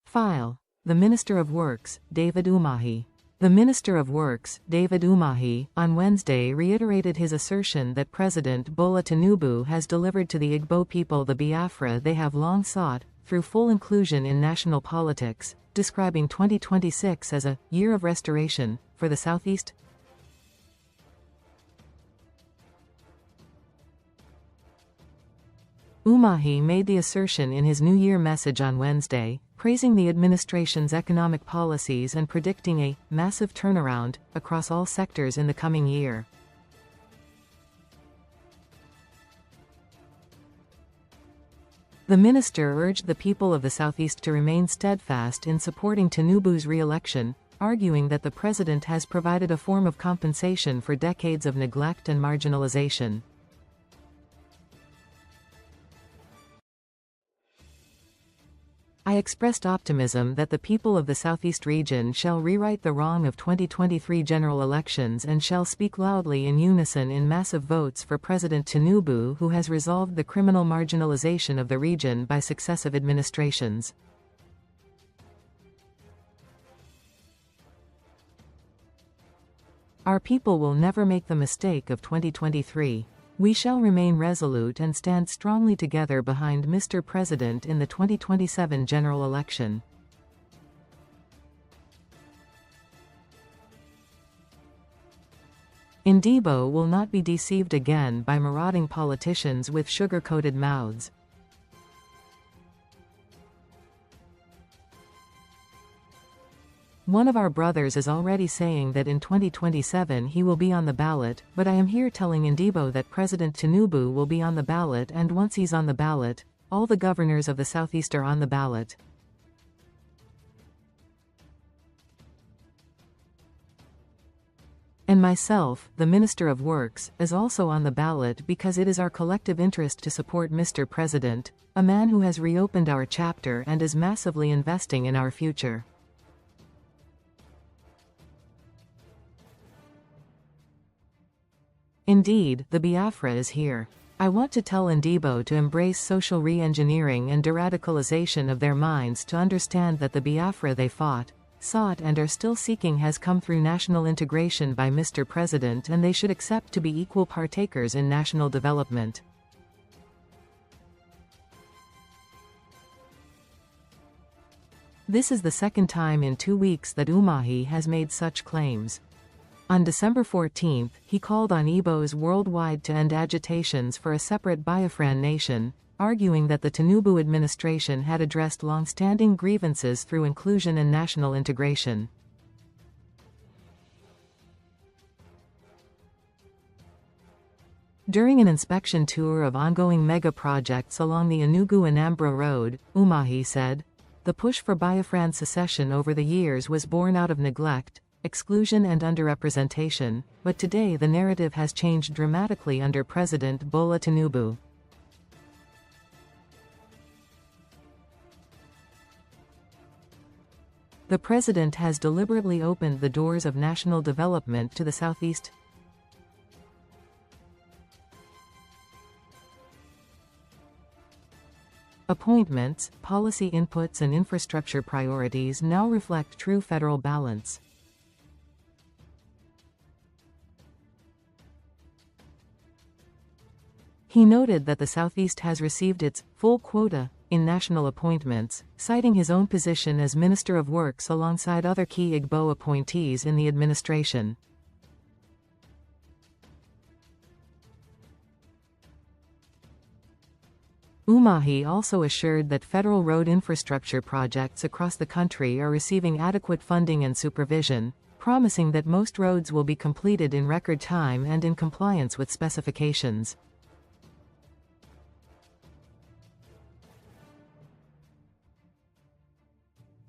File. The Minister of Works, David Umahi. The Minister of Works, David Umahi, on Wednesday reiterated his assertion that President Bola Tinubu has delivered to the Igbo people the Biafra they have long sought, through full inclusion in national politics, describing 2026 as a year of restoration for the Southeast. Umahi made the assertion in his New Year message on Wednesday, praising the administration's economic policies and predicting a massive turnaround across all sectors in the coming year. The minister urged the people of the Southeast to remain steadfast in supporting Tinubu's re-election, arguing that the president has provided a form of compensation for decades of neglect and marginalisation. I expressed optimism that the people of the Southeast region shall rewrite the wrong of 2023 general elections and shall speak loudly in unison in massive votes for President Tinubu, who has resolved the criminal marginalization of the region by successive administrations. Our people will never make the mistake of 2023. We shall remain resolute and stand strongly together behind Mr. President in the 2027 general election. Ndigbo will not be deceived again by marauding politicians with sugar-coated mouths. One of our brothers is already saying that in 2027 he will be on the ballot, but I am here telling Ndigbo that President Tinubu will be on the ballot, and once he's on the ballot, all the governors of the Southeast are on the ballot. And myself, the Minister of Works, is also on the ballot because it is our collective interest to support Mr. President, a man who has reopened our chapter and is massively investing in our future. Indeed, the Biafra is here. I want to tell Ndigbo to embrace social re-engineering and deradicalisation of their minds, to understand that the Biafra they fought, sought and are still seeking has come through national integration by Mr. President, and they should accept to be equal partakers in national development. This is the second time in 2 weeks that Umahi has made such claims. On December 14, he called on Igbos worldwide to end agitations for a separate Biafran nation, arguing that the Tinubu administration had addressed long-standing grievances through inclusion and national integration. During an inspection tour of ongoing mega-projects along the Enugu-Anambra Road, Umahi said, "The push for Biafran secession over the years was born out of neglect, exclusion and underrepresentation, but today the narrative has changed dramatically under President Bola Tinubu." The president has deliberately opened the doors of national development to the Southeast. Appointments, policy inputs and infrastructure priorities now reflect true federal balance. He noted that the Southeast has received its full quota in national appointments, citing his own position as Minister of Works alongside other key Igbo appointees in the administration. Umahi also assured that federal road infrastructure projects across the country are receiving adequate funding and supervision, promising that most roads will be completed in record time and in compliance with specifications.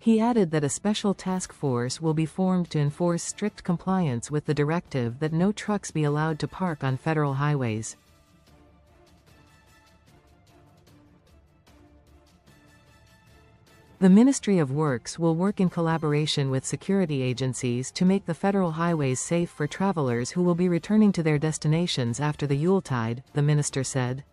He added that a special task force will be formed to enforce strict compliance with the directive that no trucks be allowed to park on federal highways. The Ministry of Works will work in collaboration with security agencies to make the federal highways safe for travelers who will be returning to their destinations after the Yuletide, the minister said.